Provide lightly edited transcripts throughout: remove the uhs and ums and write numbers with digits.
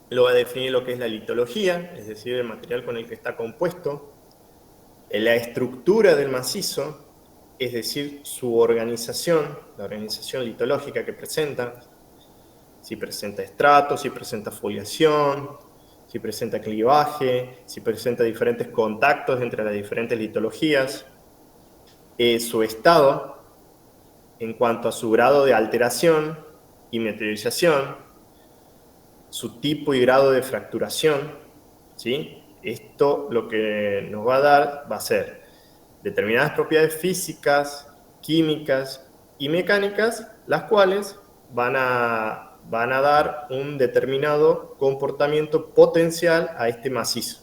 Lo va a definir lo que es la litología, es decir, el material con el que está compuesto, la estructura del macizo, es decir, su organización, la organización litológica que presenta, si presenta estratos, si presenta foliación, si presenta clivaje, si presenta diferentes contactos entre las diferentes litologías, su estado en cuanto a su grado de alteración y meteorización, su tipo y grado de fracturación, ¿sí? Esto lo que nos va a dar va a ser determinadas propiedades físicas, químicas y mecánicas, las cuales van a dar un determinado comportamiento potencial a este macizo.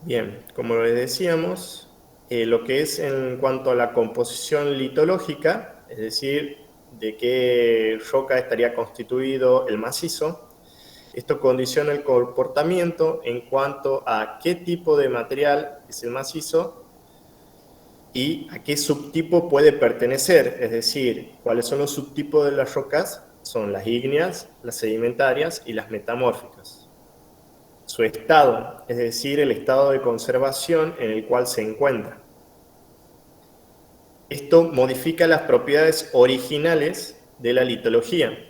Bien, como les decíamos, lo que es en cuanto a la composición litológica, es decir, de qué roca estaría constituido el macizo, esto condiciona el comportamiento en cuanto a qué tipo de material es el macizo y a qué subtipo puede pertenecer, es decir, cuáles son los subtipos de las rocas, son las ígneas, las sedimentarias y las metamórficas. Su estado, es decir, el estado de conservación en el cual se encuentra. Esto modifica las propiedades originales de la litología,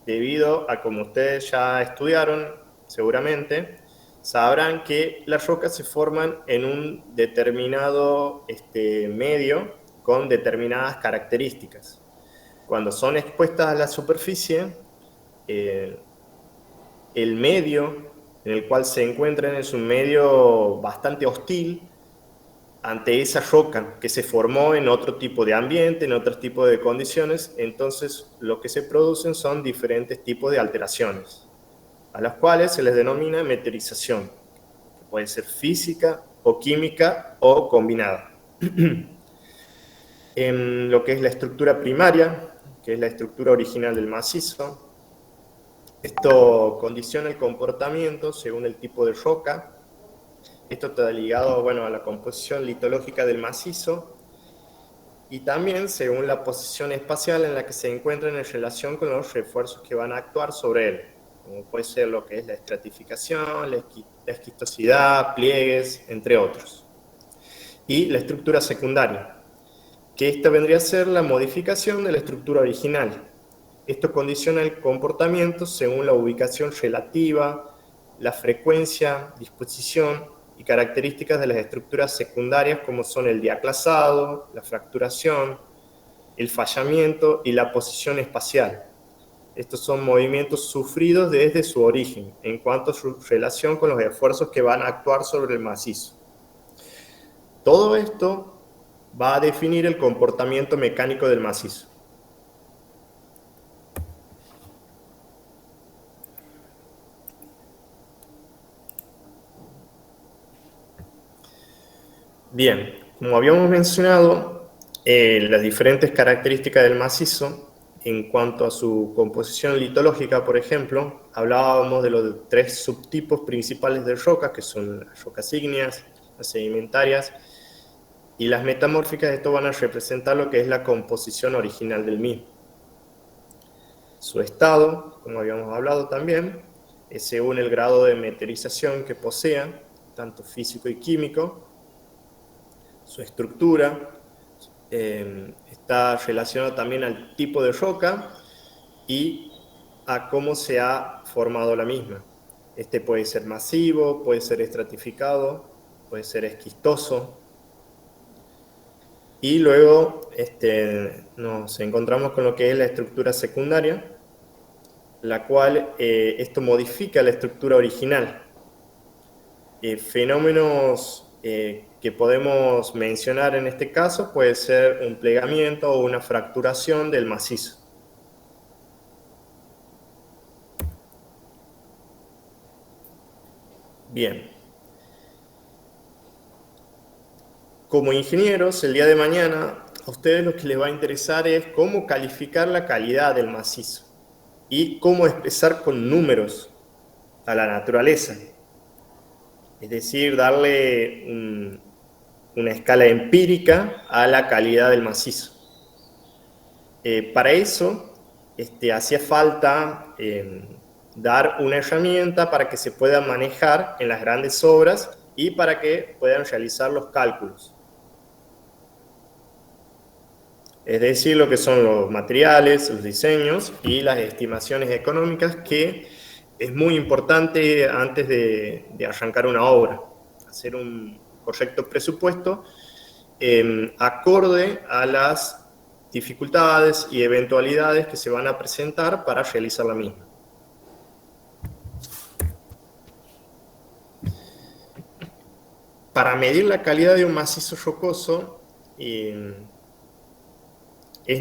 debido a, como ustedes ya estudiaron seguramente, sabrán que las rocas se forman en un determinado medio con determinadas características. Cuando son expuestas a la superficie, eh, el medio en el cual se encuentran es un medio bastante hostil ante esa roca que se formó en otro tipo de ambiente, en otro tipo de condiciones. Entonces lo que se producen son diferentes tipos de alteraciones, a las cuales se les denomina meteorización, que puede ser física o química o combinada. En lo que es la estructura primaria, que es la estructura original del macizo, esto condiciona el comportamiento según el tipo de roca. Esto está ligado, bueno, a la composición litológica del macizo y también según la posición espacial en la que se encuentran en relación con los refuerzos que van a actuar sobre él, como puede ser lo que es la estratificación, la esquistosidad, pliegues, entre otros. Y la estructura secundaria, que esta vendría a ser la modificación de la estructura original. Esto condiciona el comportamiento según la ubicación relativa, la frecuencia, disposición y características de las estructuras secundarias como son el diaclasado, la fracturación, el fallamiento y la posición espacial. Estos son movimientos sufridos desde su origen en cuanto a su relación con los esfuerzos que van a actuar sobre el macizo. Todo esto va a definir el comportamiento mecánico del macizo. Bien, como habíamos mencionado, las diferentes características del macizo, en cuanto a su composición litológica, por ejemplo, hablábamos de los tres subtipos principales de rocas, que son las rocas ígneas, las sedimentarias y las metamórficas. Esto van a representar lo que es la composición original del mismo. Su estado, como habíamos hablado también, es según el grado de meteorización que posea, tanto físico y químico. Su estructura está relacionado también al tipo de roca y a cómo se ha formado la misma. Este puede ser masivo, puede ser estratificado, puede ser esquistoso. Y luego nos encontramos con lo que es la estructura secundaria, la cual esto modifica la estructura original. Fenómenos que podemos mencionar en este caso puede ser un plegamiento o una fracturación del macizo. Bien, como ingenieros, el día de mañana a ustedes lo que les va a interesar es cómo calificar la calidad del macizo y cómo expresar con números a la naturaleza. Es decir, darle una escala empírica a la calidad del macizo. Para eso hacía falta dar una herramienta para que se pueda manejar en las grandes obras y para que puedan realizar los cálculos. Es decir, lo que son los materiales, los diseños y las estimaciones económicas, que es muy importante antes de arrancar una obra. Hacer un correcto presupuesto acorde a las dificultades y eventualidades que se van a presentar para realizar la misma. Para medir la calidad de un macizo rocoso, es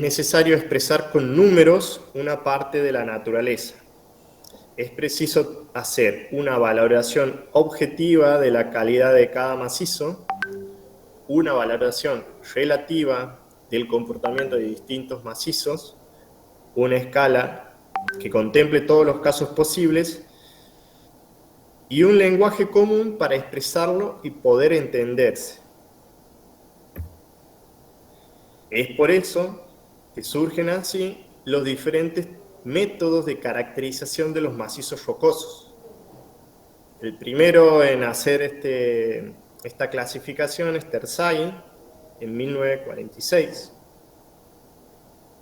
necesario expresar con números una parte de la naturaleza. Es preciso hacer una valoración objetiva de la calidad de cada macizo, una valoración relativa del comportamiento de distintos macizos, una escala que contemple todos los casos posibles y un lenguaje común para expresarlo y poder entenderse. Es por eso que surgen así los diferentes métodos de caracterización de los macizos rocosos. El primero en hacer esta clasificación es Terzaghi en 1946.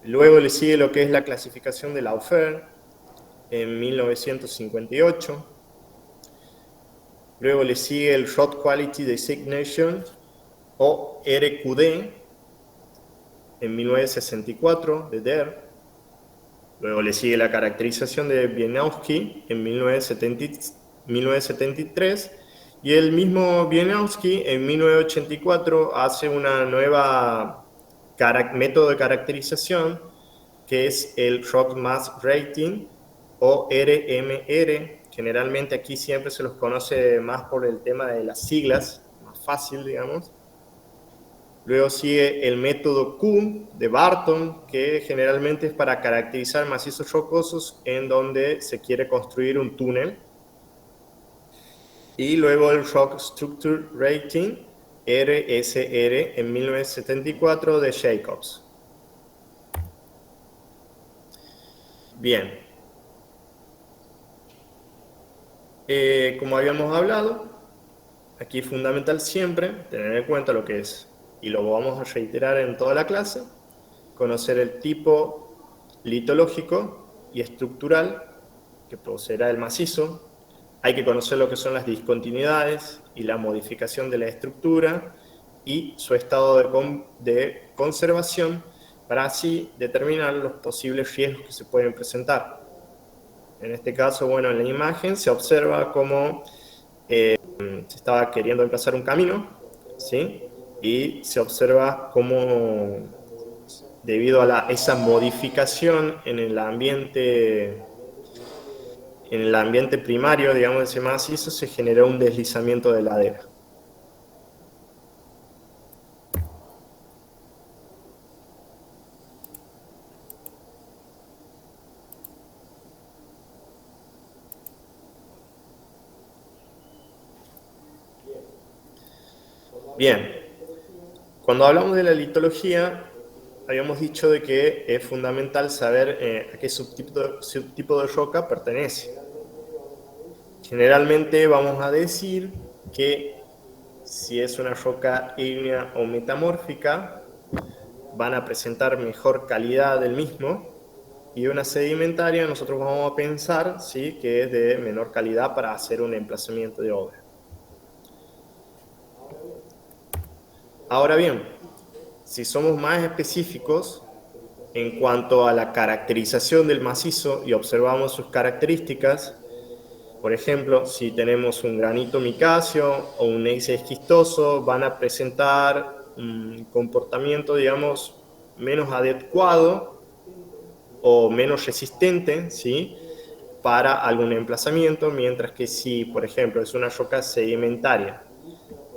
Luego le sigue lo que es la clasificación de Laufer en 1958. Luego le sigue el Rock Quality Designation o RQD en 1964 de Der. Luego le sigue la caracterización de Wieniawski en 1973 y el mismo Wieniawski en 1984 hace una nueva método de caracterización que es el Rock Mass Rating o RMR. Generalmente aquí siempre se los conoce más por el tema de las siglas, más fácil, digamos. Luego sigue el método Q de Barton, que generalmente es para caracterizar macizos rocosos en donde se quiere construir un túnel. Y luego el Rock Structure Rating, RSR, en 1974 de Jacobs. Bien. Como habíamos hablado, aquí es fundamental siempre tener en cuenta lo que es, y lo vamos a reiterar en toda la clase, conocer el tipo litológico y estructural que poseerá el macizo. Hay que conocer lo que son las discontinuidades y la modificación de la estructura y su estado de conservación para así determinar los posibles riesgos que se pueden presentar. En este caso, bueno, en la imagen se observa cómo se estaba queriendo empezar un camino, ¿sí? Y se observa cómo, debido a esa modificación en el ambiente primario, digamos, de ese macizo, se generó un deslizamiento de ladera. Bien, cuando hablamos de la litología, habíamos dicho de que es fundamental saber a qué subtipo de roca pertenece. Generalmente vamos a decir que si es una roca ígnea o metamórfica, van a presentar mejor calidad del mismo, y una sedimentaria nosotros vamos a pensar, ¿sí?, que es de menor calidad para hacer un emplazamiento de obra. Ahora bien, si somos más específicos en cuanto a la caracterización del macizo y observamos sus características, por ejemplo, si tenemos un granito micáceo o un gneiss esquistoso, van a presentar un comportamiento, digamos, menos adecuado o menos resistente, ¿sí?, para algún emplazamiento, mientras que si, por ejemplo, es una roca sedimentaria,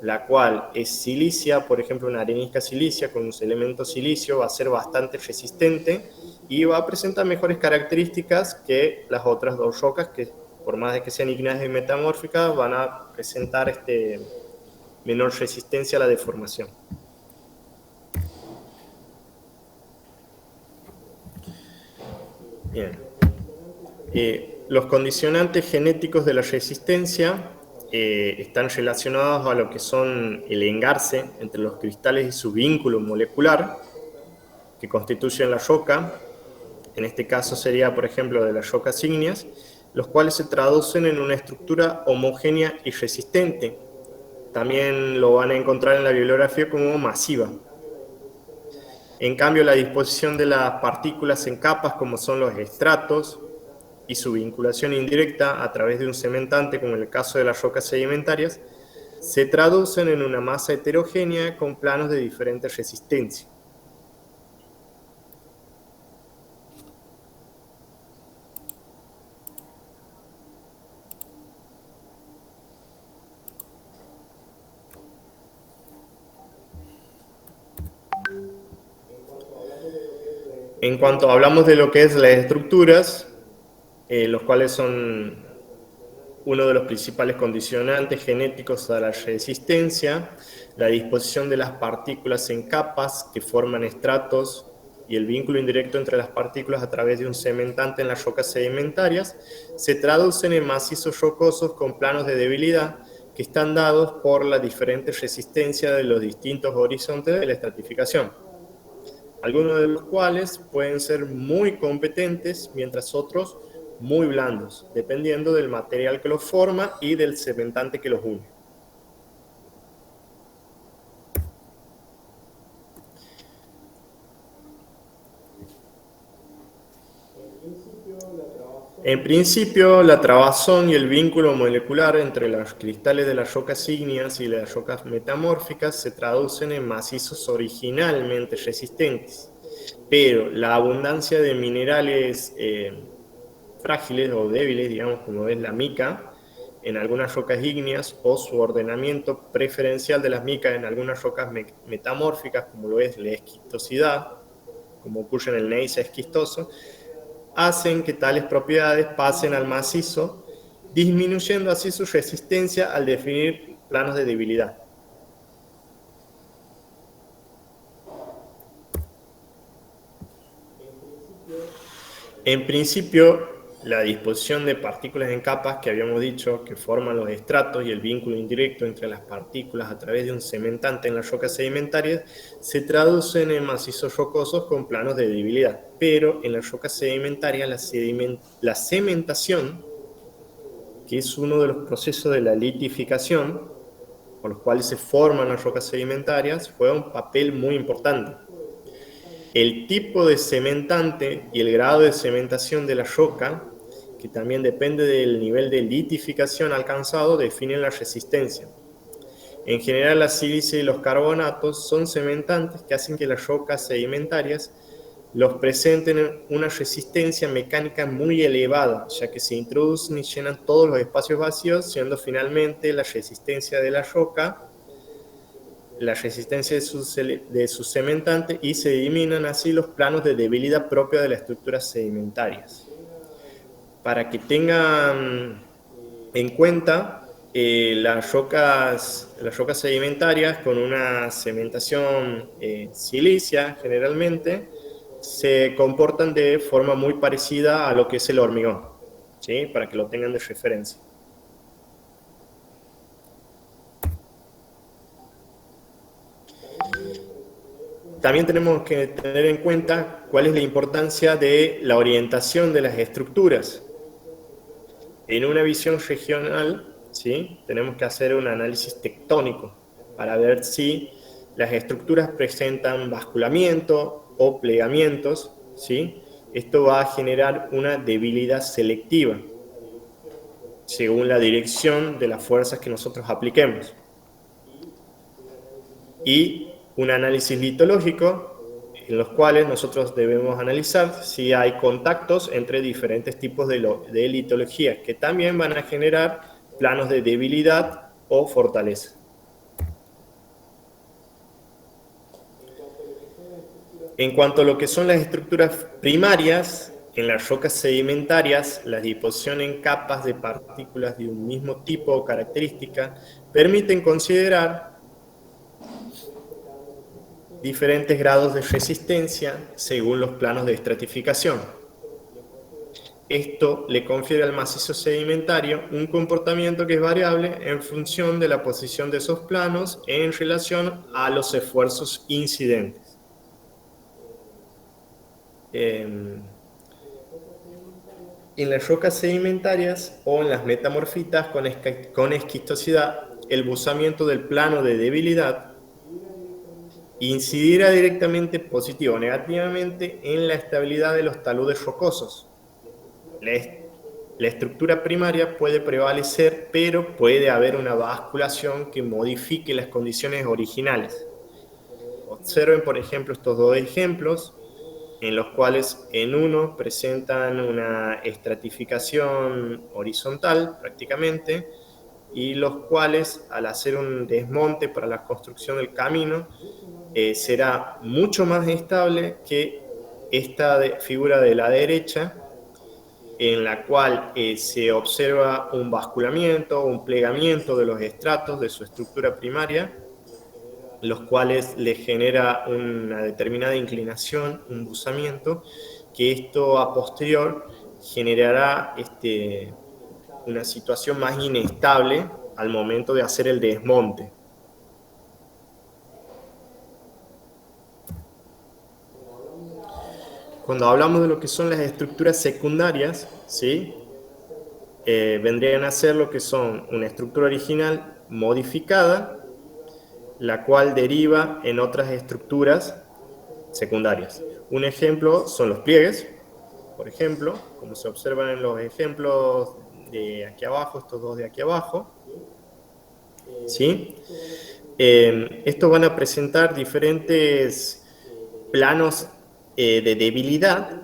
la cual es silicia, por ejemplo, una arenisca silicia con los elementos silicio, va a ser bastante resistente y va a presentar mejores características que las otras dos rocas que, por más de que sean ígneas y metamórficas, van a presentar menor resistencia a la deformación. Bien. Los condicionantes genéticos de la resistencia están relacionados a lo que son el engarce entre los cristales y su vínculo molecular que constituyen la roca. En este caso sería, por ejemplo, de las rocas ígneas, los cuales se traducen en una estructura homogénea y resistente. También lo van a encontrar en la bibliografía como masiva. En cambio, la disposición de las partículas en capas, como son los estratos, y su vinculación indirecta a través de un cementante, como en el caso de las rocas sedimentarias, se traducen en una masa heterogénea con planos de diferente resistencia. En cuanto hablamos de lo que es las estructuras, los cuales son uno de los principales condicionantes genéticos a la resistencia, la disposición de las partículas en capas que forman estratos y el vínculo indirecto entre las partículas a través de un cementante en las rocas sedimentarias, se traducen en macizos rocosos con planos de debilidad que están dados por la diferente resistencia de los distintos horizontes de la estratificación, algunos de los cuales pueden ser muy competentes, mientras otros muy blandos, dependiendo del material que los forma y del cementante que los une. En principio, la trabazón y el vínculo molecular entre los cristales de las rocas ígneas y las rocas metamórficas se traducen en macizos originalmente resistentes, pero la abundancia de minerales frágiles o débiles, digamos, como es la mica, en algunas rocas ígneas, o su ordenamiento preferencial de las micas en algunas rocas metamórficas, como lo es la esquistosidad, como ocurre en el gneiss esquistoso, hacen que tales propiedades pasen al macizo, disminuyendo así su resistencia al definir planos de debilidad. En principio, la disposición de partículas en capas que habíamos dicho que forman los estratos y el vínculo indirecto entre las partículas a través de un cementante en las rocas sedimentarias se traducen en macizos rocosos con planos de debilidad, pero en las rocas sedimentarias la cementación, que es uno de los procesos de la litificación por los cuales se forman las rocas sedimentarias, juega un papel muy importante. El tipo de cementante y el grado de cementación de la roca, que también depende del nivel de litificación alcanzado, definen la resistencia. En general, la sílice y los carbonatos son cementantes que hacen que las rocas sedimentarias los presenten una resistencia mecánica muy elevada, ya que se introducen y llenan todos los espacios vacíos, siendo finalmente la resistencia de la roca la resistencia de su cementante y se eliminan así los planos de debilidad propia de las estructuras sedimentarias. Para que tengan en cuenta, las rocas sedimentarias con una cementación silicia generalmente se comportan de forma muy parecida a lo que es el hormigón, ¿sí? Para que lo tengan de referencia. También tenemos que tener en cuenta cuál es la importancia de la orientación de las estructuras. En una visión regional, ¿sí? Tenemos que hacer un análisis tectónico para ver si las estructuras presentan basculamiento o plegamientos, ¿sí? Esto va a generar una debilidad selectiva según la dirección de las fuerzas que nosotros apliquemos. Y un análisis litológico en los cuales nosotros debemos analizar si hay contactos entre diferentes tipos de litologías que también van a generar planos de debilidad o fortaleza. En cuanto a lo que son las estructuras primarias, en las rocas sedimentarias, la disposición en capas de partículas de un mismo tipo o característica permiten considerar diferentes grados de resistencia según los planos de estratificación. Esto le confiere al macizo sedimentario un comportamiento que es variable en función de la posición de esos planos en relación a los esfuerzos incidentes. En las rocas sedimentarias o en las metamorfitas con esquistosidad, el buzamiento del plano de debilidad incidirá directamente positivo o negativamente en la estabilidad de los taludes rocosos. La estructura primaria puede prevalecer, pero puede haber una basculación que modifique las condiciones originales. Observen, por ejemplo, estos dos ejemplos, en los cuales en uno presentan una estratificación horizontal prácticamente, y los cuales al hacer un desmonte para la construcción del camino será mucho más estable que esta figura de la derecha, en la cual se observa un basculamiento, un plegamiento de los estratos de su estructura primaria, los cuales le genera una determinada inclinación, un buzamiento, que esto a posterior generará una situación más inestable al momento de hacer el desmonte. Cuando hablamos de lo que son las estructuras secundarias, ¿sí? Vendrían a ser lo que son una estructura original modificada, la cual deriva en otras estructuras secundarias. Un ejemplo son los pliegues, por ejemplo, como se observan en los ejemplos de aquí abajo, estos dos de aquí abajo, ¿sí? Estos van a presentar diferentes planos de debilidad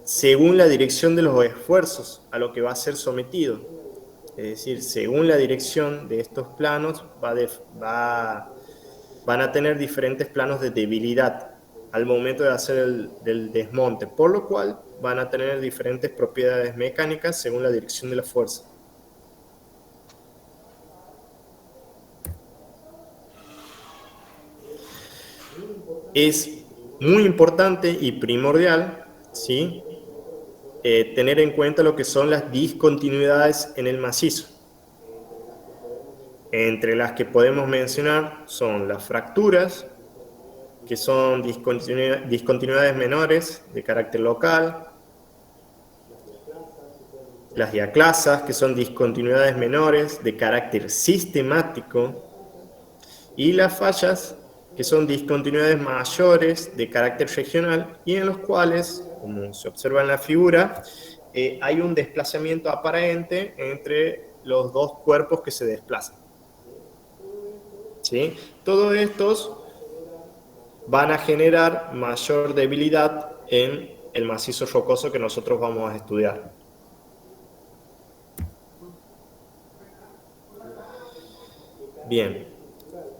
según la dirección de los esfuerzos a lo que va a ser sometido. Es decir, según la dirección de estos planos van a tener diferentes planos de debilidad al momento de hacer el desmonte, por lo cual van a tener diferentes propiedades mecánicas según la dirección de la fuerza. Es muy importante y primordial, ¿sí? Tener en cuenta lo que son las discontinuidades en el macizo. Entre las que podemos mencionar son las fracturas, que son discontinuidades menores de carácter local, las diaclasas, que son discontinuidades menores de carácter sistemático, y las fallas, que son discontinuidades mayores de carácter regional y en los cuales, como se observa en la figura, hay un desplazamiento aparente entre los dos cuerpos que se desplazan. ¿Sí? Todos estos van a generar mayor debilidad en el macizo rocoso que nosotros vamos a estudiar. Bien,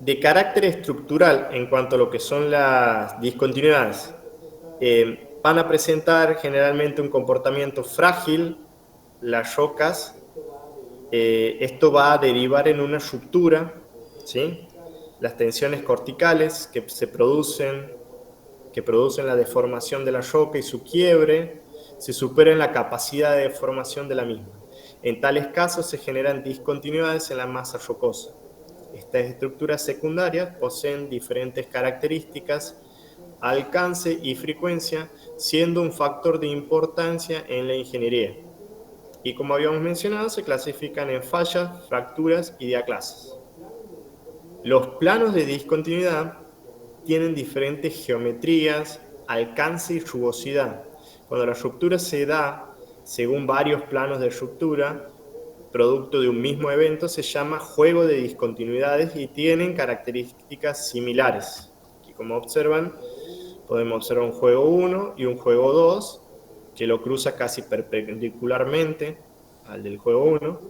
de carácter estructural en cuanto a lo que son las discontinuidades, van a presentar generalmente un comportamiento frágil las rocas. Esto va a derivar en una ruptura, ¿sí? Las tensiones corticales que producen la deformación de la roca y su quiebre, se superan la capacidad de deformación de la misma. En tales casos se generan discontinuidades en la masa rocosa. Estas estructuras secundarias poseen diferentes características, alcance y frecuencia, siendo un factor de importancia en la ingeniería. Y como habíamos mencionado, se clasifican en fallas, fracturas y diaclasas. Los planos de discontinuidad tienen diferentes geometrías, alcance y rugosidad. Cuando la ruptura se da según varios planos de ruptura, producto de un mismo evento, se llama juego de discontinuidades y tienen características similares. Aquí, como observan, podemos observar un juego 1 y un juego 2, que lo cruza casi perpendicularmente al del juego 1,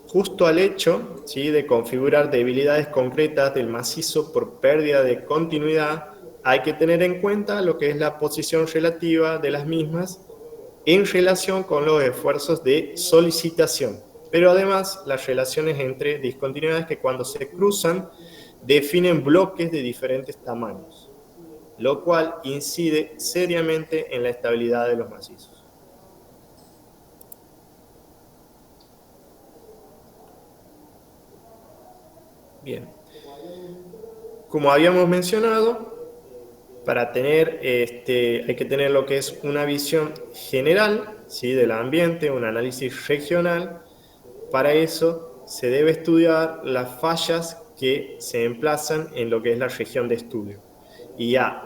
justo al hecho, ¿sí?, de configurar debilidades concretas del macizo por pérdida de continuidad. Hay que tener en cuenta lo que es la posición relativa de las mismas en relación con los esfuerzos de solicitación, pero además las relaciones entre discontinuidades que cuando se cruzan definen bloques de diferentes tamaños, lo cual incide seriamente en la estabilidad de los macizos. Bien. Como habíamos mencionado, para tener, hay que tener lo que es una visión general, ¿sí?, del ambiente, un análisis regional. Para eso se debe estudiar las fallas que se emplazan en lo que es la región de estudio. Y ya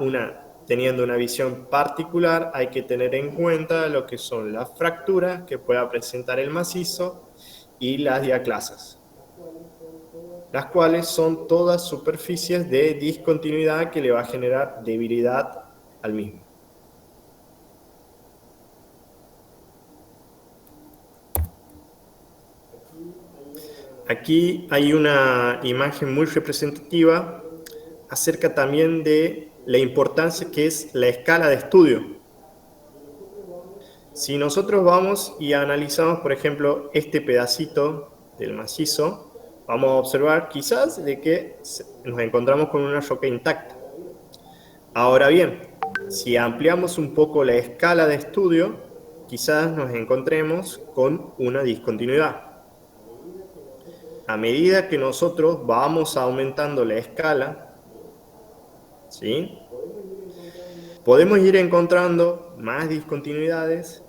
teniendo una visión particular, hay que tener en cuenta lo que son las fracturas que pueda presentar el macizo y las diaclasas, las cuales son todas superficies de discontinuidad que le va a generar debilidad al mismo. Aquí hay una imagen muy representativa acerca también de la importancia que es la escala de estudio. Si nosotros vamos y analizamos, por ejemplo, este pedacito del macizo, vamos a observar quizás de que nos encontramos con una roca intacta. Ahora bien, si ampliamos un poco la escala de estudio, quizás nos encontremos con una discontinuidad. A medida que nosotros vamos aumentando la escala, ¿sí?, podemos ir encontrando más discontinuidades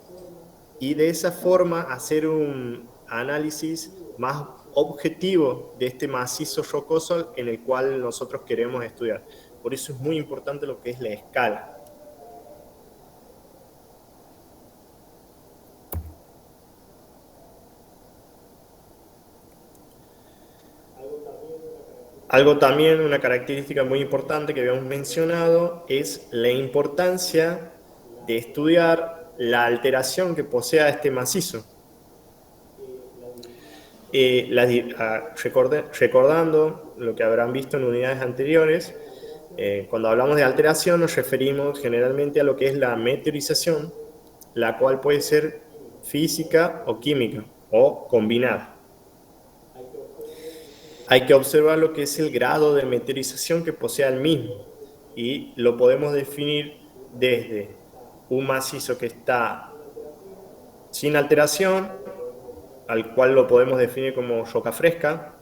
y de esa forma hacer un análisis más objetivo de este macizo rocoso en el cual nosotros queremos estudiar. Por eso es muy importante lo que es la escala. Algo también, una característica muy importante que habíamos mencionado, es la importancia de estudiar la alteración que posea este macizo. Recordando lo que habrán visto en unidades anteriores, cuando hablamos de alteración nos referimos generalmente a lo que es la meteorización, la cual puede ser física o química o combinada. Hay que observar lo que es el grado de meteorización que posee el mismo y lo podemos definir desde un macizo que está sin alteración, al cual lo podemos definir como roca fresca,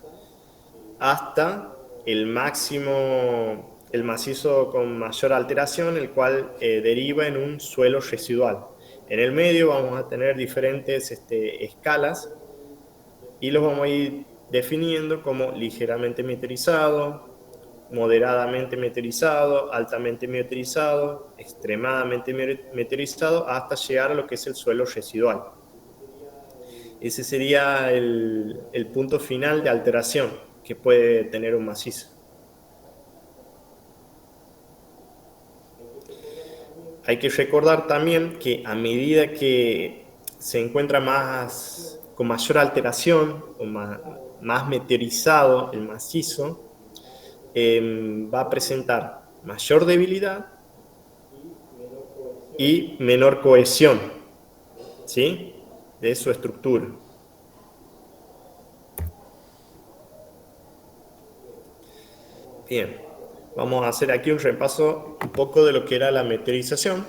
hasta el máximo, el macizo con mayor alteración, el cual deriva en un suelo residual. En el medio vamos a tener diferentes escalas y los vamos a ir definiendo como ligeramente meteorizado, moderadamente meteorizado, altamente meteorizado, extremadamente meteorizado, hasta llegar a lo que es el suelo residual. Ese sería el punto final de alteración que puede tener un macizo. Hay que recordar también que a medida que se encuentra con mayor alteración o más meteorizado el macizo, va a presentar mayor debilidad y menor cohesión, ¿sí?, de su estructura. Bien, vamos a hacer aquí un repaso un poco de lo que era la meteorización.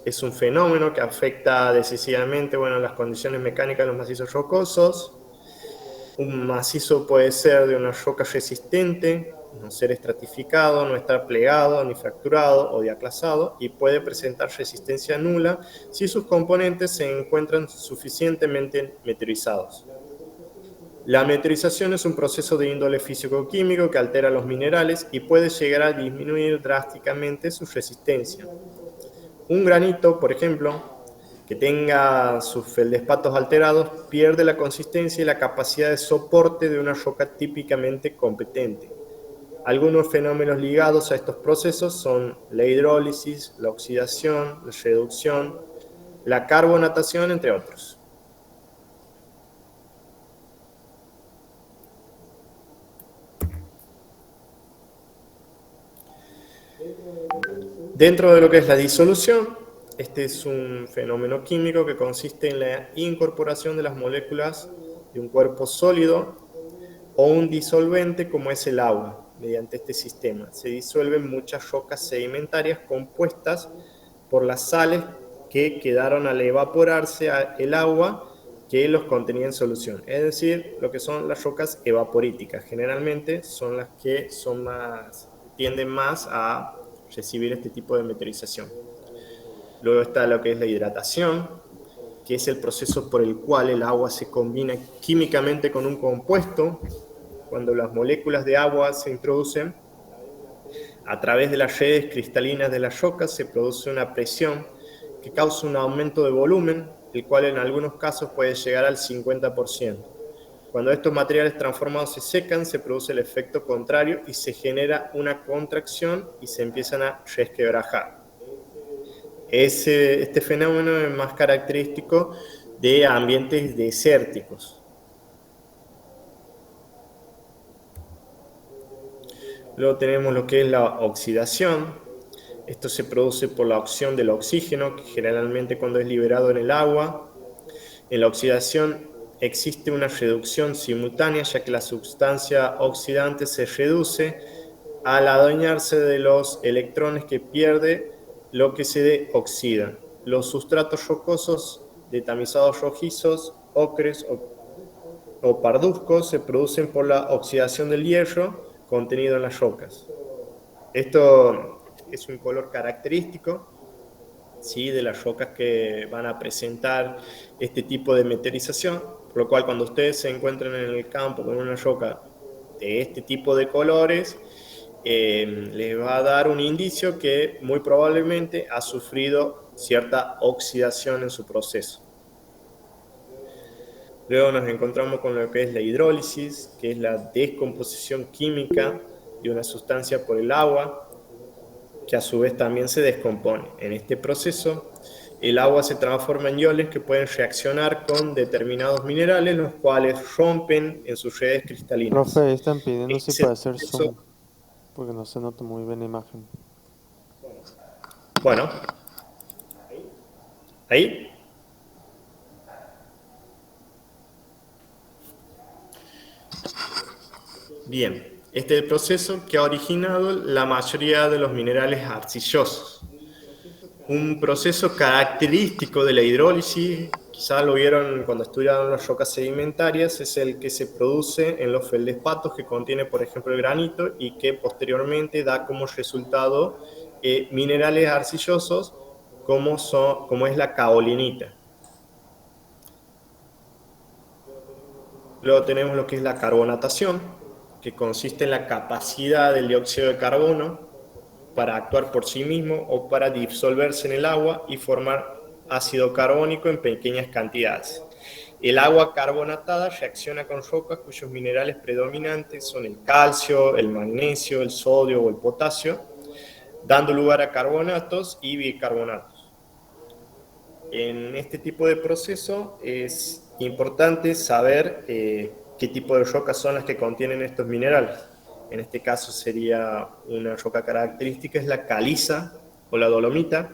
Es un fenómeno que afecta decisivamente, las condiciones mecánicas de los macizos rocosos. Un macizo puede ser de una roca resistente, no ser estratificado, no estar plegado, ni fracturado o diaclasado, y puede presentar resistencia nula si sus componentes se encuentran suficientemente meteorizados. La meteorización es un proceso de índole físico-químico que altera los minerales y puede llegar a disminuir drásticamente su resistencia. Un granito, por ejemplo, que tenga sus feldespatos alterados, pierde la consistencia y la capacidad de soporte de una roca típicamente competente. Algunos fenómenos ligados a estos procesos son la hidrólisis, la oxidación, la reducción, la carbonatación, entre otros. Dentro de lo que es la disolución, este es un fenómeno químico que consiste en la incorporación de las moléculas de un cuerpo sólido o un disolvente como es el agua. Mediante este sistema se disuelven muchas rocas sedimentarias compuestas por las sales que quedaron al evaporarse el agua que los contenía en solución, es decir, lo que son las rocas evaporíticas. Generalmente son las que tienden más a recibir este tipo de meteorización. Luego está lo que es la hidratación, que es el proceso por el cual el agua se combina químicamente con un compuesto. Cuando las moléculas de agua se introducen a través de las redes cristalinas de las rocas, se produce una presión que causa un aumento de volumen, el cual en algunos casos puede llegar al 50%. Cuando estos materiales transformados se secan, se produce el efecto contrario y se genera una contracción y se empiezan a resquebrajar. Este fenómeno es más característico de ambientes desérticos. Luego tenemos lo que es la oxidación. Esto se produce por la oxidación del oxígeno, que generalmente cuando es liberado en el agua. En la oxidación existe una reducción simultánea, ya que la sustancia oxidante se reduce al adueñarse de los electrones que pierde lo que se oxida. Los sustratos rocosos de tamizados rojizos, ocres o parduzcos se producen por la oxidación del hierro contenido en las rocas. Esto es un color característico, ¿sí?, de las rocas que van a presentar este tipo de meteorización, por lo cual cuando ustedes se encuentran en el campo con una roca de este tipo de colores, les va a dar un indicio que muy probablemente ha sufrido cierta oxidación en su proceso. Luego nos encontramos con lo que es la hidrólisis, que es la descomposición química de una sustancia por el agua, que a su vez también se descompone. En este proceso, el agua se transforma en iones que pueden reaccionar con determinados minerales, los cuales rompen en sus redes cristalinas. Profe, están pidiendo Este si es el puede hacer proceso. zoom, porque no se nota muy bien la imagen. Bueno, ahí. Bien, este es el proceso que ha originado la mayoría de los minerales arcillosos. Un proceso característico de la hidrólisis, quizás lo vieron cuando estudiaron las rocas sedimentarias, es el que se produce en los feldespatos que contiene, por ejemplo, el granito y que posteriormente da como resultado minerales arcillosos como es la caolinita. Luego tenemos lo que es la carbonatación, que consiste en la capacidad del dióxido de carbono para actuar por sí mismo o para disolverse en el agua y formar ácido carbónico en pequeñas cantidades. El agua carbonatada reacciona con rocas cuyos minerales predominantes son el calcio, el magnesio, el sodio o el potasio, dando lugar a carbonatos y bicarbonatos. En este tipo de proceso es importante saber qué tipo de rocas son las que contienen estos minerales. En este caso sería una roca característica, es la caliza o la dolomita,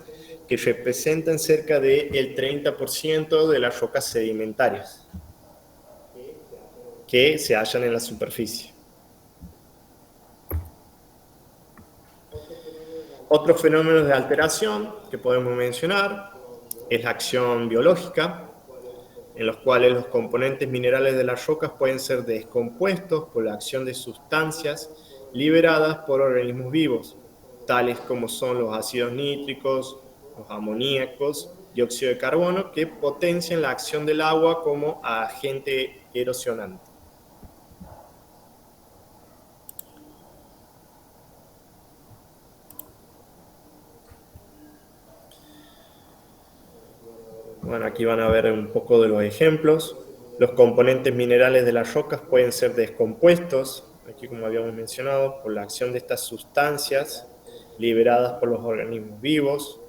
que representan cerca del 30% de las rocas sedimentarias que se hallan en la superficie. Otros fenómenos de alteración que podemos mencionar es la acción biológica, en los cuales los componentes minerales de las rocas pueden ser descompuestos por la acción de sustancias liberadas por organismos vivos, tales como son los ácidos nítricos, los amoníacos, dióxido de carbono, que potencian la acción del agua como agente erosionante. Bueno, aquí van a ver un poco de los ejemplos. Los componentes minerales de las rocas pueden ser descompuestos, aquí como habíamos mencionado, por la acción de estas sustancias liberadas por los organismos vivos,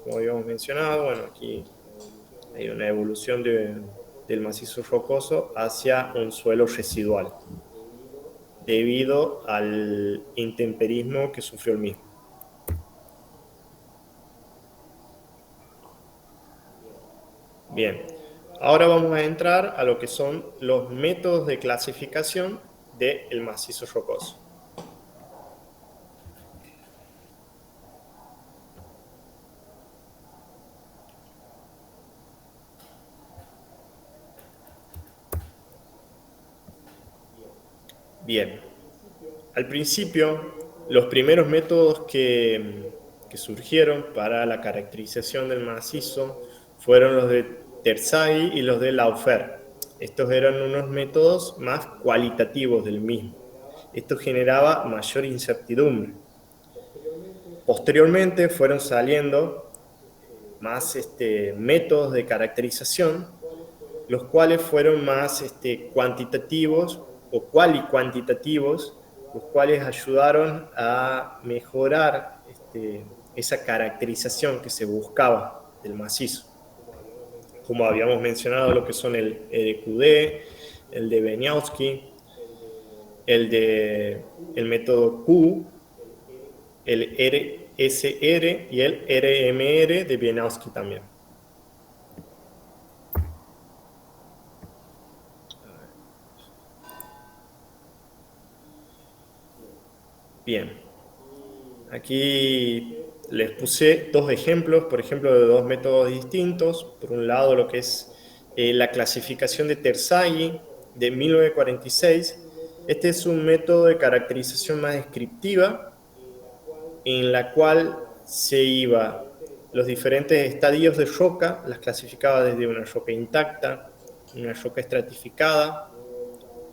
como habíamos mencionado. Bueno, aquí hay una evolución del macizo rocoso hacia un suelo residual, debido al intemperismo que sufrió el mismo. Bien, ahora vamos a entrar a lo que son los métodos de clasificación del macizo rocoso. Bien, al principio, los primeros métodos que surgieron para la caracterización del macizo fueron los de Terzaghi y los de Laufer. Estos eran unos métodos más cualitativos del mismo. Esto generaba mayor incertidumbre. Posteriormente fueron saliendo más métodos de caracterización, los cuales fueron más cuantitativos o cualitativos, los cuales ayudaron a mejorar esa caracterización que se buscaba del macizo. Como habíamos mencionado, lo que son el EDQD, el de Beniowski, el método Q, el RSR y el RMR de Beniowski también. Bien, aquí les puse dos ejemplos, por ejemplo, de dos métodos distintos. Por un lado, lo que es la clasificación de Terzaghi de 1946. Este es un método de caracterización más descriptiva, en la cual se iba los diferentes estadios de roca, las clasificaba desde una roca intacta, una roca estratificada,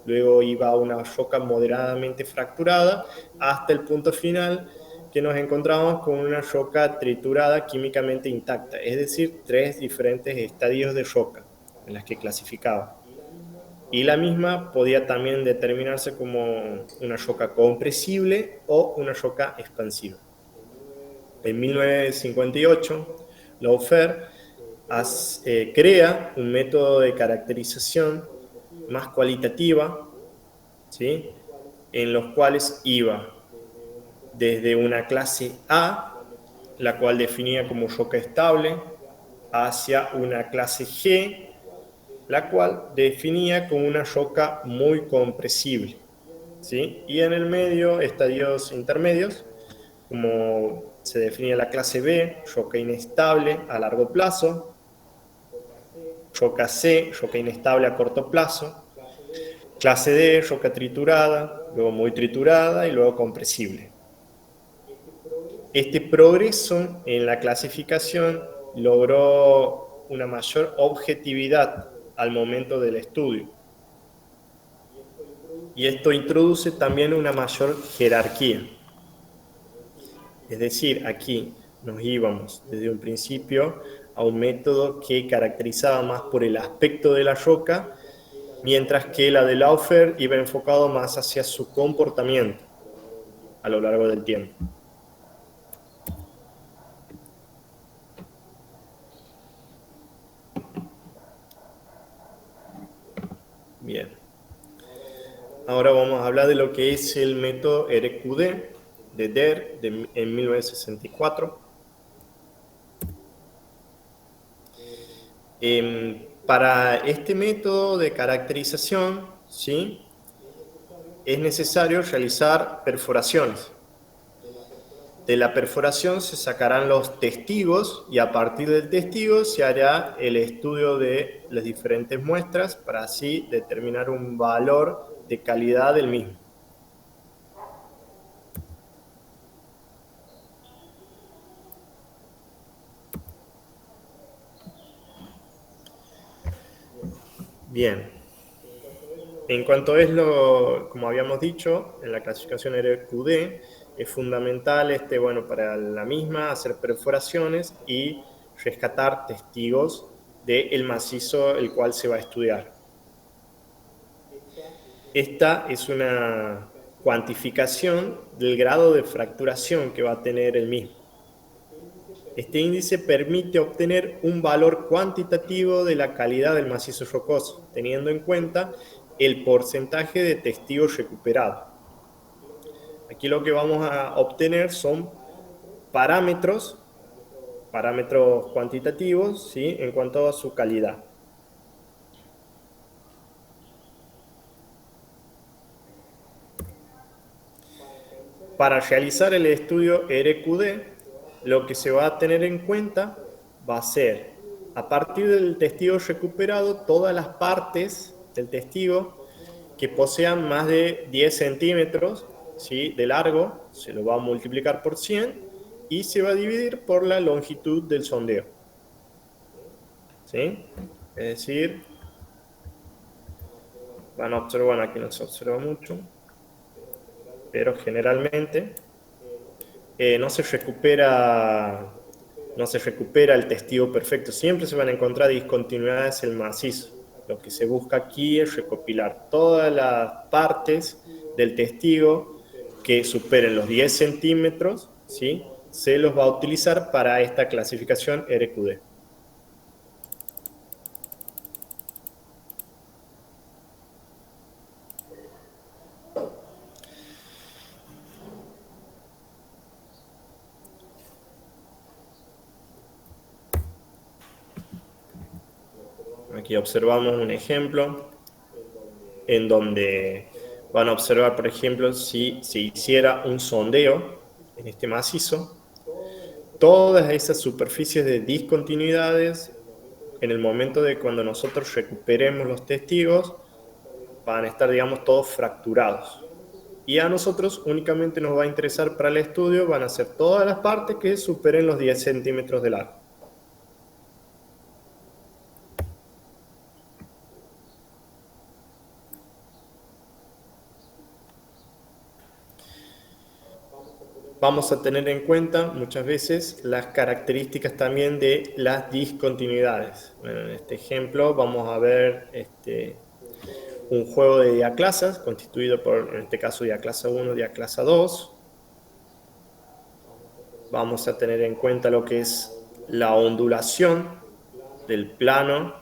luego iba a una roca moderadamente fracturada, hasta el punto final que nos encontramos con una roca triturada químicamente intacta, es decir, 3 diferentes estadios de roca en las que clasificaba. Y la misma podía también determinarse como una roca compresible o una roca expansiva. En 1958, Laufer crea un método de caracterización más cualitativa, ¿sí?, en los cuales iba desde una clase A, la cual definía como roca estable, hacia una clase G, la cual definía como una roca muy compresible, ¿sí? Y en el medio, estadios intermedios, como se definía la clase B, roca inestable a largo plazo, roca C, roca inestable a corto plazo, clase D, roca triturada, luego muy triturada y luego compresible. Este progreso en la clasificación logró una mayor objetividad al momento del estudio. Y esto introduce también una mayor jerarquía. Es decir, aquí nos íbamos desde un principio a un método que caracterizaba más por el aspecto de la roca, mientras que la de Laufer iba enfocado más hacia su comportamiento a lo largo del tiempo. Bien. Ahora vamos a hablar de lo que es el método RQD de Der en 1964. Para este método de caracterización, ¿sí?, es necesario realizar perforaciones. De la perforación se sacarán los testigos y a partir del testigo se hará el estudio de las diferentes muestras para así determinar un valor de calidad del mismo. Bien. En cuanto es como habíamos dicho, en la clasificación RQD, es fundamental para la misma hacer perforaciones y rescatar testigos del macizo el cual se va a estudiar. Esta es una cuantificación del grado de fracturación que va a tener el mismo. Este índice permite obtener un valor cuantitativo de la calidad del macizo rocoso, teniendo en cuenta el porcentaje de testigos recuperados. Aquí lo que vamos a obtener son parámetros cuantitativos, ¿sí?, en cuanto a su calidad. Para realizar el estudio RQD, lo que se va a tener en cuenta va a ser, a partir del testigo recuperado, todas las partes del testigo que posean más de 10 centímetros, ¿sí?, de largo, se lo va a multiplicar por 100 y se va a dividir por la longitud del sondeo. ¿Sí? Es decir, van a observar, aquí no se observa mucho, pero generalmente no se recupera el testigo perfecto. Siempre se van a encontrar discontinuidades en el macizo. Lo que se busca aquí es recopilar todas las partes del testigo que superen los 10 centímetros, ¿sí? Se los va a utilizar para esta clasificación RQD. Aquí observamos un ejemplo en donde van a observar, por ejemplo, si se hiciera un sondeo en este macizo, todas esas superficies de discontinuidades, en el momento de cuando nosotros recuperemos los testigos, van a estar, digamos, todos fracturados. Y a nosotros únicamente nos va a interesar para el estudio, van a ser todas las partes que superen los 10 centímetros de largo. Vamos a tener en cuenta muchas veces las características también de las discontinuidades. Bueno, en este ejemplo vamos a ver un juego de diaclasas constituido por, en este caso, diaclasa 1, diaclasa 2. Vamos a tener en cuenta lo que es la ondulación del plano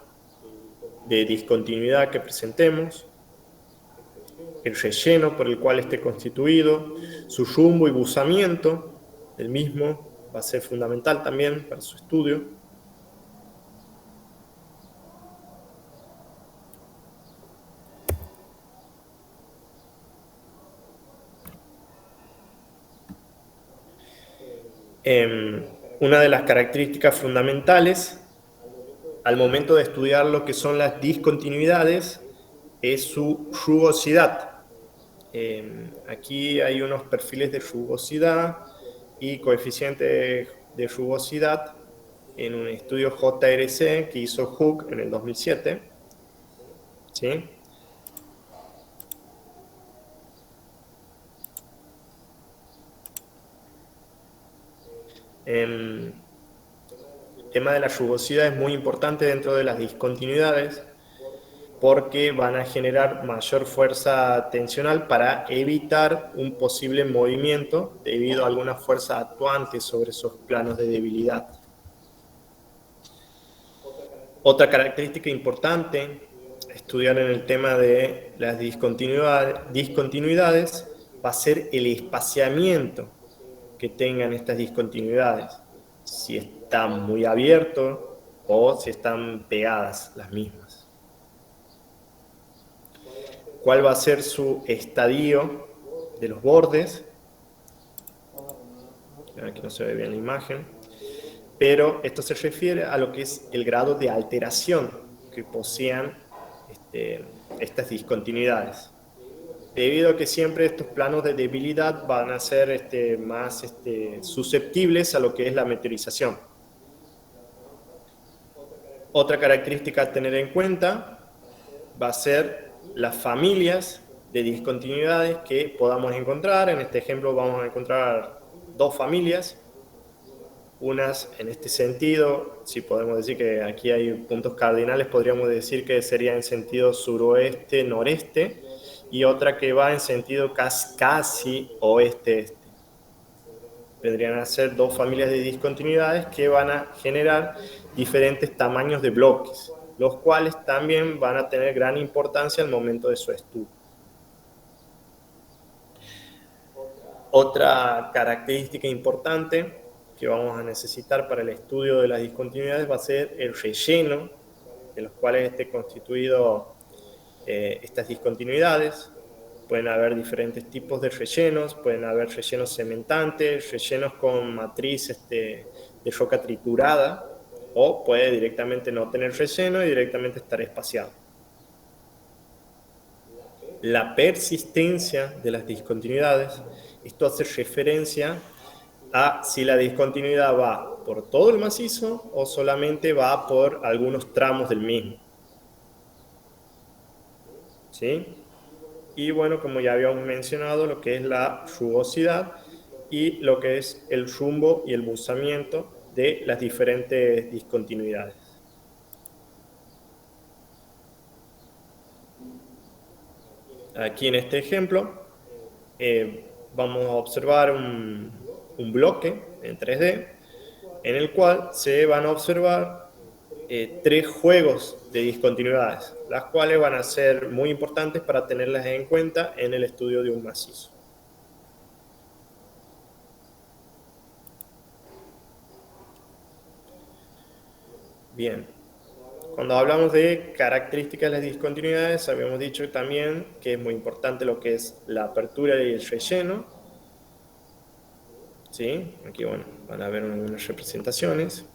de discontinuidad que presentemos, el relleno por el cual esté constituido, su rumbo y buzamiento del mismo va a ser fundamental también para su estudio. Una de las características fundamentales al momento de estudiar lo que son las discontinuidades es su rugosidad. Aquí hay unos perfiles de rugosidad y coeficiente de rugosidad en un estudio JRC que hizo Hook en el 2007. ¿Sí? El tema de la rugosidad es muy importante dentro de las discontinuidades porque van a generar mayor fuerza tensional para evitar un posible movimiento debido a alguna fuerza actuante sobre esos planos de debilidad. Otra característica importante a estudiar en el tema de las discontinuidades va a ser el espaciamiento que tengan estas discontinuidades, si están muy abiertos o si están pegadas las mismas. ¿Cuál va a ser su estadio de los bordes? Aquí no se ve bien la imagen, pero esto se refiere a lo que es el grado de alteración que posean estas discontinuidades. Debido a que siempre estos planos de debilidad van a ser más susceptibles a lo que es la meteorización. Otra característica a tener en cuenta va a ser las familias de discontinuidades que podamos encontrar. En este ejemplo vamos a encontrar dos familias. Unas en este sentido, si podemos decir que aquí hay puntos cardinales, podríamos decir que sería en sentido suroeste-noreste, y otra que va en sentido casi oeste-este. Vendrían a ser dos familias de discontinuidades que van a generar diferentes tamaños de bloques, los cuales también van a tener gran importancia al momento de su estudio. Otra característica importante que vamos a necesitar para el estudio de las discontinuidades va a ser el relleno de los cuales esté constituido estas discontinuidades. Pueden haber diferentes tipos de rellenos, pueden haber rellenos cementantes, rellenos con matriz de roca triturada, o puede directamente no tener relleno y directamente estar espaciado. la persistencia de las discontinuidades. Esto hace referencia a si la discontinuidad va por todo el macizo o solamente va por algunos tramos del mismo. ¿Sí? Y bueno, como ya habíamos mencionado, lo que es la rugosidad y lo que es el rumbo y el buzamiento de las diferentes discontinuidades. Aquí en este ejemplo vamos a observar un bloque en 3D en el cual se van a observar 3 juegos de discontinuidades, las cuales van a ser muy importantes para tenerlas en cuenta en el estudio de un macizo. Bien, cuando hablamos de características de las discontinuidades, habíamos dicho también que es muy importante lo que es la apertura y el relleno. ¿Sí? Aquí, bueno, van a ver algunas representaciones.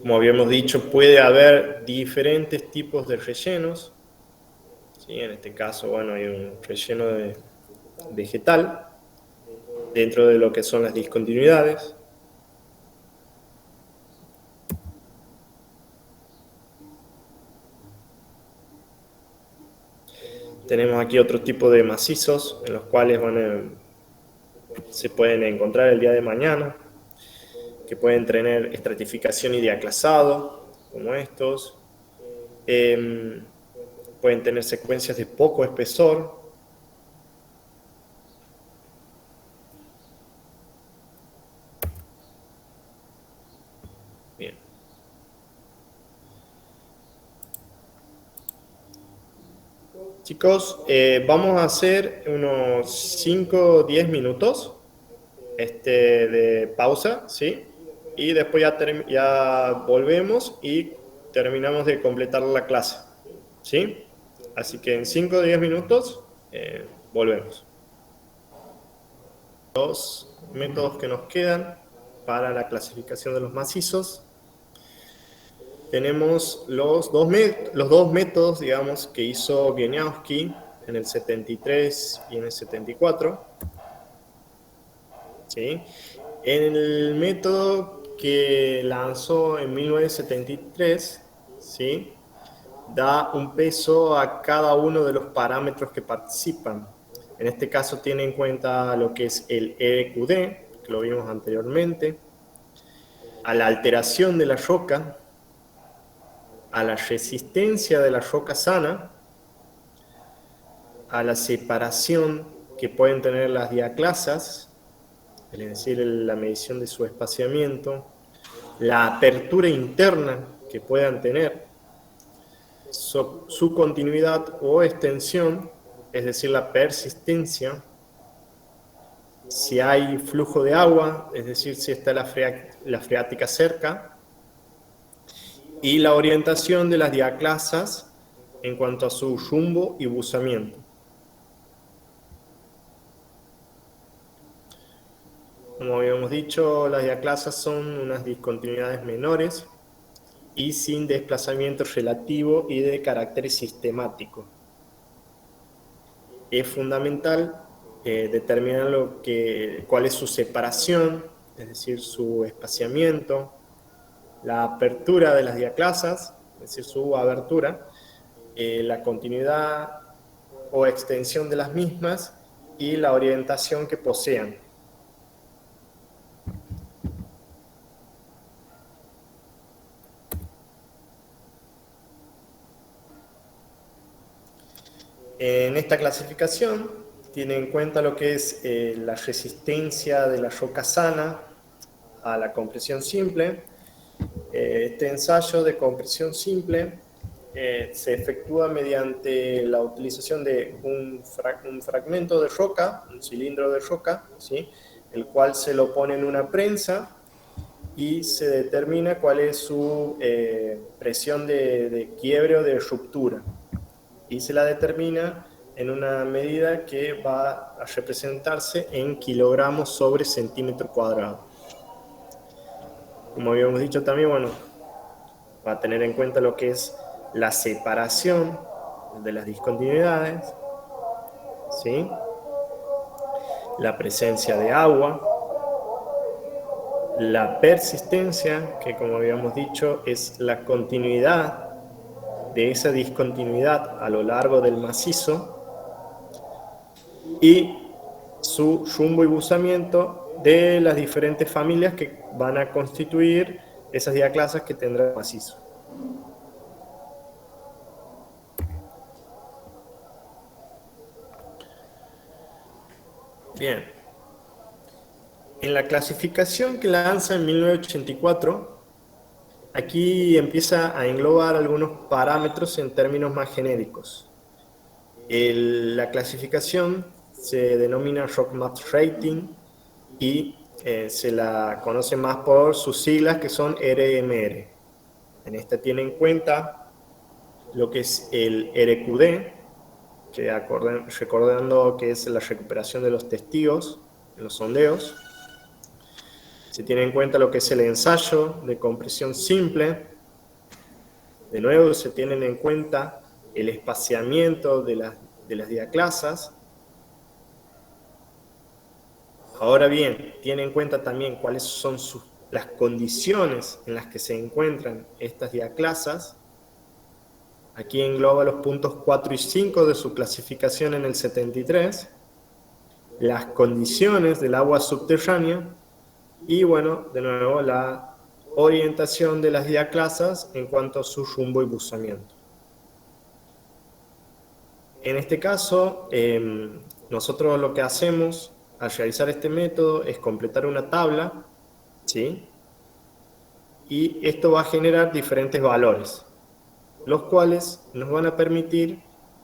Como habíamos dicho, puede haber diferentes tipos de rellenos. ¿Sí? En este caso, bueno, hay un relleno vegetal dentro de lo que son las discontinuidades. Tenemos aquí otro tipo de macizos en los cuales se pueden encontrar el día de mañana, que pueden tener estratificación y diaclasado, como estos. Pueden tener secuencias de poco espesor. Bien. Chicos, vamos a hacer unos 5 o 10 minutos de pausa, ¿sí? Y después ya volvemos y terminamos de completar la clase, ¿sí? Así que en 5 o 10 minutos volvemos. Los métodos que nos quedan para la clasificación de los macizos. Tenemos los dos métodos, digamos, que hizo Wieniawski en el 73 y en el 74. ¿Sí? En el método que lanzó en 1973, ¿sí? Da un peso a cada uno de los parámetros que participan. En este caso tiene en cuenta lo que es el EQD, que lo vimos anteriormente, a la alteración de la roca, a la resistencia de la roca sana, a la separación que pueden tener las diaclasas, es decir, la medición de su espaciamiento, la apertura interna que puedan tener, su continuidad o extensión, es decir, la persistencia, si hay flujo de agua, es decir, si está la freática cerca, y la orientación de las diaclasas en cuanto a su rumbo y buzamiento. Como habíamos dicho, las diaclasas son unas discontinuidades menores y sin desplazamiento relativo y de carácter sistemático. Es fundamental determinar cuál es su separación, es decir, su espaciamiento, la apertura de las diaclasas, es decir, su abertura, la continuidad o extensión de las mismas y la orientación que posean. En esta clasificación tiene en cuenta lo que es la resistencia de la roca sana a la compresión simple. Este ensayo de compresión simple se efectúa mediante la utilización de un fragmento de roca, un cilindro de roca, ¿sí? El cual se lo pone en una prensa y se determina cuál es su presión de quiebre o de ruptura. Y se la determina en una medida que va a representarse en kilogramos sobre centímetro cuadrado. Como habíamos dicho también, bueno, va a tener en cuenta lo que es la separación de las discontinuidades, ¿sí? La presencia de agua, la persistencia, que como habíamos dicho es la continuidad de esa discontinuidad a lo largo del macizo, y su rumbo y buzamiento de las diferentes familias que van a constituir esas diaclasas que tendrá el macizo. Bien. En la clasificación que lanza en 1984, aquí empieza a englobar algunos parámetros en términos más genéricos. La clasificación se denomina RockMath Rating y se la conoce más por sus siglas, que son RMR. En esta tiene en cuenta lo que es el RQD, que recordando que es la recuperación de los testigos en los sondeos. Se tiene en cuenta lo que es el ensayo de compresión simple. De nuevo, se tienen en cuenta el espaciamiento de las diaclasas. Ahora bien, tiene en cuenta también cuáles son las condiciones en las que se encuentran estas diaclasas. Aquí engloba los puntos 4 y 5 de su clasificación en el 73, las condiciones del agua subterránea y, bueno, de nuevo, la orientación de las diaclasas en cuanto a su rumbo y buzamiento. En este caso, nosotros lo que hacemos al realizar este método es completar una tabla, ¿sí? Y esto va a generar diferentes valores, los cuales nos van a permitir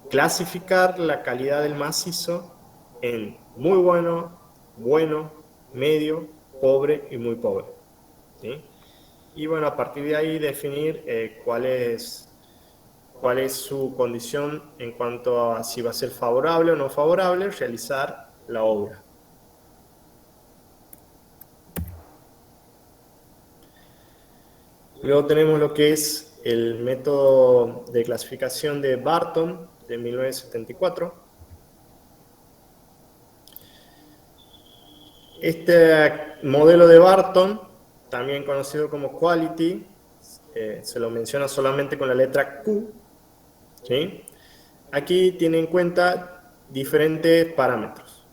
clasificar la calidad del macizo en muy bueno, bueno, medio, pobre y muy pobre, ¿sí? Y bueno, a partir de ahí definir cuál es su condición en cuanto a si va a ser favorable o no favorable realizar la obra. Luego tenemos lo que es el método de clasificación de Barton de 1974. Este modelo de Barton, también conocido como Quality, se lo menciona solamente con la letra Q, ¿sí? Aquí tiene en cuenta diferentes parámetros.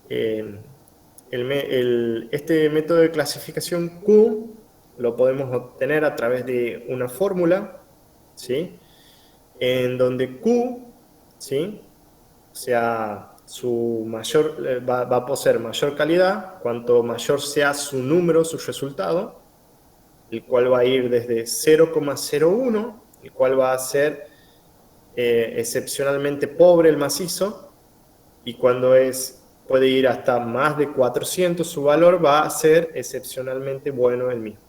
Este método de clasificación Q lo podemos obtener a través de una fórmula, ¿sí? En donde Q, ¿sí? O sea, va a poseer mayor calidad cuanto mayor sea su número, su resultado, el cual va a ir desde 0,01, el cual va a ser excepcionalmente pobre el macizo, y cuando puede ir hasta más de 400, su valor va a ser excepcionalmente bueno el mismo.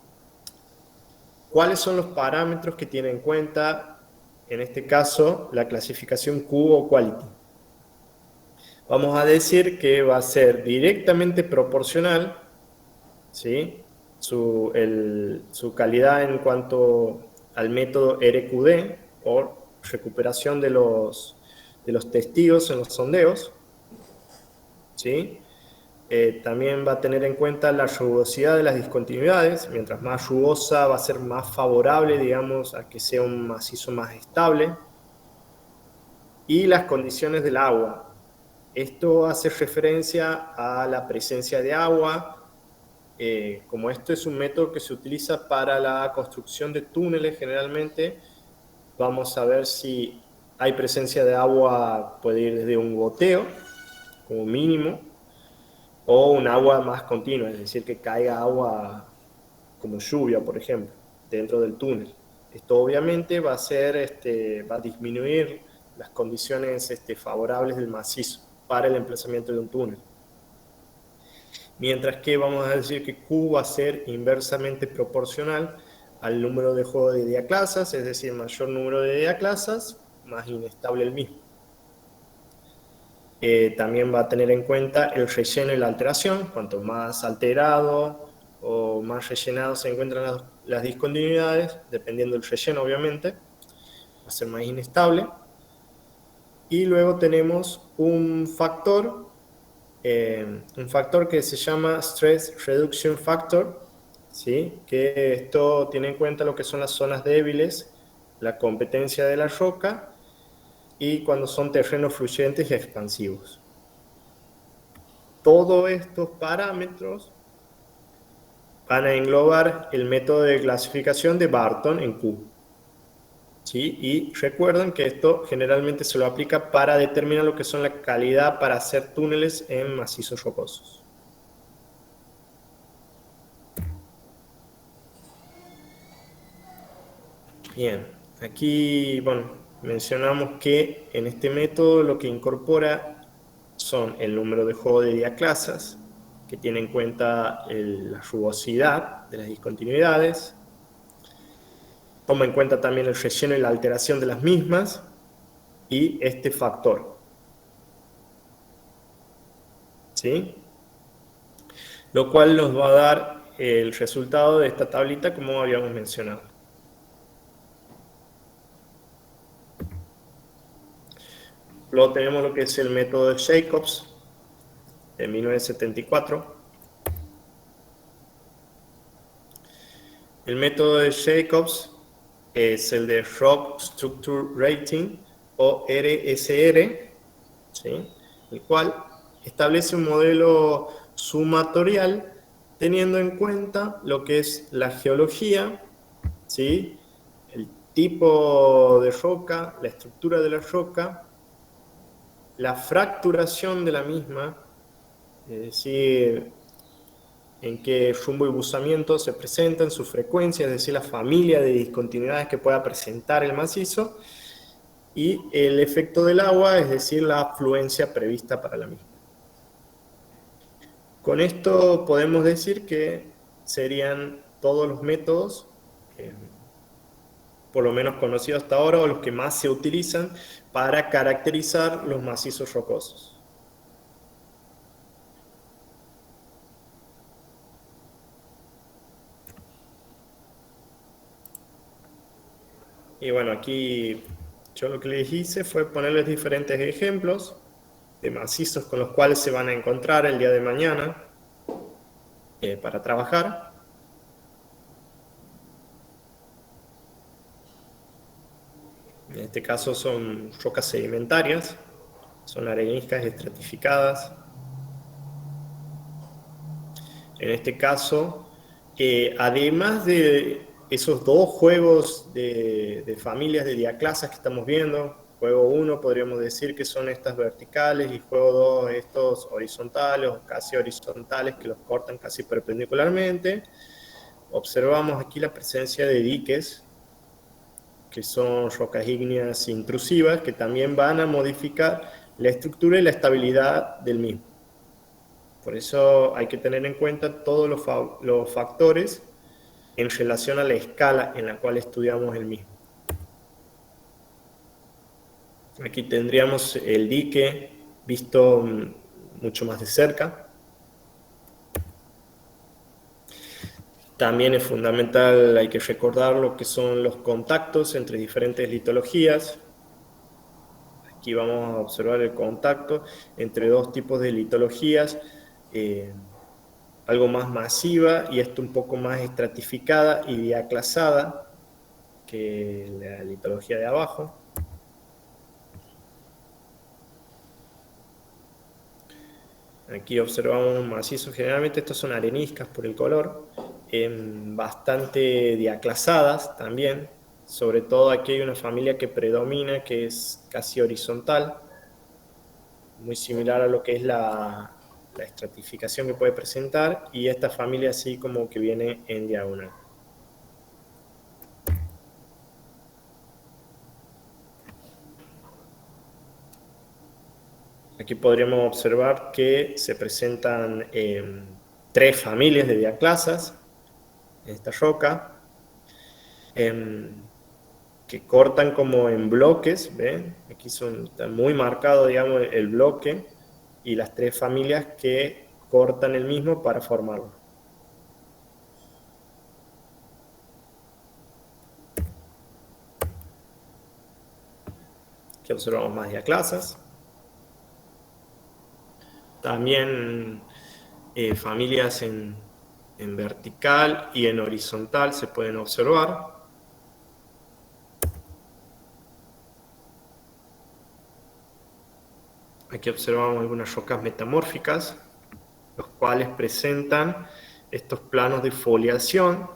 ¿Cuáles son los parámetros que tiene en cuenta, en este caso, la clasificación Q o Quality? Vamos a decir que va a ser directamente proporcional, ¿sí? Su calidad en cuanto al método RQD, o recuperación de los testigos en los sondeos, ¿sí? También va a tener en cuenta la rugosidad de las discontinuidades. Mientras más rugosa, va a ser más favorable, digamos, a que sea un macizo más estable. Y las condiciones del agua. Esto hace referencia a la presencia de agua. Como esto es un método que se utiliza para la construcción de túneles generalmente, vamos a ver si hay presencia de agua. Puede ir desde un goteo, como mínimo, o un agua más continua, es decir, que caiga agua como lluvia, por ejemplo, dentro del túnel. Esto obviamente va a disminuir las condiciones favorables del macizo para el emplazamiento de un túnel. Mientras que vamos a decir que Q va a ser inversamente proporcional al número de juego de diaclasas, es decir, mayor número de diaclasas, más inestable el mismo. también va a tener en cuenta el relleno y la alteración. Cuanto más alterado o más rellenado se encuentran las discontinuidades, dependiendo del relleno obviamente, va a ser más inestable. Y luego tenemos un factor que se llama Stress Reduction Factor, ¿sí? Que esto tiene en cuenta lo que son las zonas débiles, la competencia de la roca y cuando son terrenos fluyentes y expansivos. Todos estos parámetros van a englobar el método de clasificación de Barton en Q. ¿Sí? Y recuerden que esto generalmente se lo aplica para determinar lo que son la calidad para hacer túneles en macizos rocosos. Bien, aquí mencionamos que en este método lo que incorpora son el número de juego de diaclasas, que tiene en cuenta la rugosidad de las discontinuidades, toma en cuenta también el relleno y la alteración de las mismas, y este factor. ¿Sí? Lo cual nos va a dar el resultado de esta tablita como habíamos mencionado. Luego tenemos lo que es el método de Jacobs de 1974. El método de Jacobs es el de Rock Structure Rating o RSR, ¿sí? El cual establece un modelo sumatorial teniendo en cuenta lo que es la geología, ¿sí? El tipo de roca, la estructura de la roca, la fracturación de la misma, es decir, en qué rumbo y buzamiento se presentan, su frecuencia, es decir, la familia de discontinuidades que pueda presentar el macizo, y el efecto del agua, es decir, la afluencia prevista para la misma. Con esto podemos decir que serían todos los métodos, por lo menos conocidos hasta ahora, o los que más se utilizan para caracterizar los macizos rocosos. Y bueno, aquí yo lo que les hice fue ponerles diferentes ejemplos de macizos con los cuales se van a encontrar el día de mañana para trabajar. En este caso son rocas sedimentarias, son areniscas estratificadas. En este caso, además de esos dos juegos de familias de diaclasas que estamos viendo, juego 1 podríamos decir que son estas verticales y juego 2 estos horizontales o casi horizontales que los cortan casi perpendicularmente. Observamos aquí la presencia de diques, que son rocas ígneas intrusivas que también van a modificar la estructura y la estabilidad del mismo. Por eso hay que tener en cuenta todos los factores en relación a la escala en la cual estudiamos el mismo. Aquí tendríamos el dique visto mucho más de cerca. También es fundamental, hay que recordar lo que son los contactos entre diferentes litologías. Aquí vamos a observar el contacto entre dos tipos de litologías, algo más masiva y esto un poco más estratificada y diaclasada que la litología de abajo. Aquí observamos macizos, generalmente estos son areniscas por el color, bastante diaclasadas también, sobre todo aquí hay una familia que predomina que es casi horizontal, muy similar a lo que es la estratificación que puede presentar, y esta familia así como que viene en diagonal. Aquí podríamos observar que se presentan tres familias de diaclasas en esta roca, que cortan como en bloques, ¿ven? Aquí está muy marcado, digamos, el bloque, y las 3 familias que cortan el mismo para formarlo. Aquí observamos más diaclasas. También familias en vertical y en horizontal se pueden observar. Aquí observamos algunas rocas metamórficas, los cuales presentan estos planos de foliación,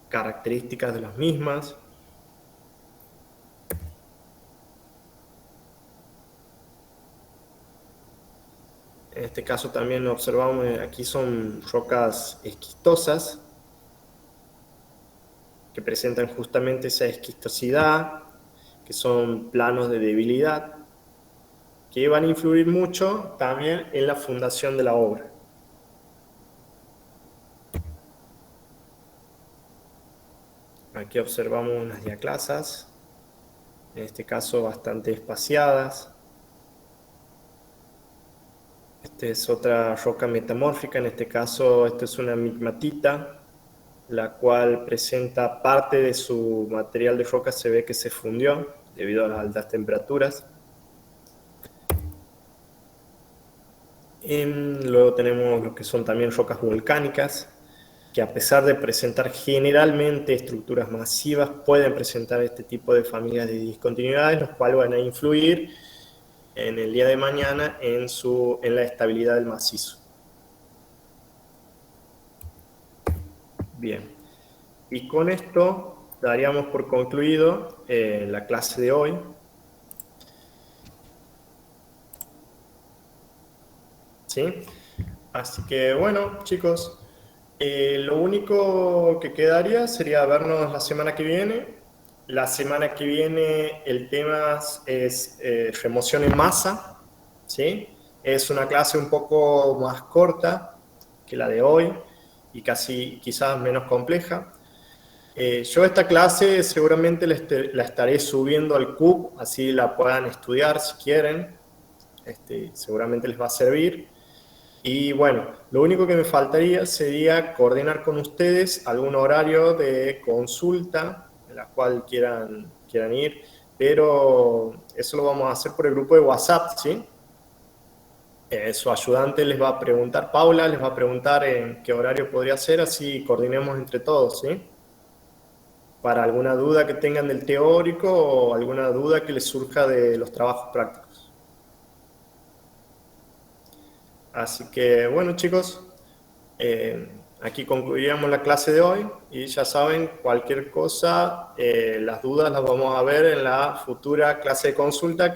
características de las mismas. En este caso también observamos, aquí son rocas esquistosas, que presentan justamente esa esquistosidad, que son planos de debilidad, que van a influir mucho también en la fundación de la obra. Aquí observamos unas diaclasas, en este caso bastante espaciadas. Esta es otra roca metamórfica, en este caso esta es una migmatita, la cual presenta parte de su material de roca, se ve que se fundió debido a las altas temperaturas. Luego tenemos lo que son también rocas volcánicas, que a pesar de presentar generalmente estructuras masivas, pueden presentar este tipo de familias de discontinuidades, los cuales van a influir en el día de mañana en la estabilidad del macizo. Bien, y con esto daríamos por concluido la clase de hoy. ¿Sí? Así que bueno, chicos, lo único que quedaría sería vernos la semana que viene. La semana que viene el tema es remoción en masa, ¿sí? Es una clase un poco más corta que la de hoy y quizás menos compleja. Yo esta clase seguramente la estaré subiendo al CUP, así la puedan estudiar si quieren. Seguramente les va a servir. Y bueno, lo único que me faltaría sería coordinar con ustedes algún horario de consulta en la cual quieran ir, pero eso lo vamos a hacer por el grupo de WhatsApp, ¿sí? Su ayudante les va a preguntar, Paula, les va a preguntar en qué horario podría ser, así coordinemos entre todos, ¿sí? Para alguna duda que tengan del teórico o alguna duda que les surja de los trabajos prácticos. Así que bueno, chicos, aquí concluiríamos la clase de hoy y ya saben, cualquier cosa, las dudas las vamos a ver en la futura clase de consulta.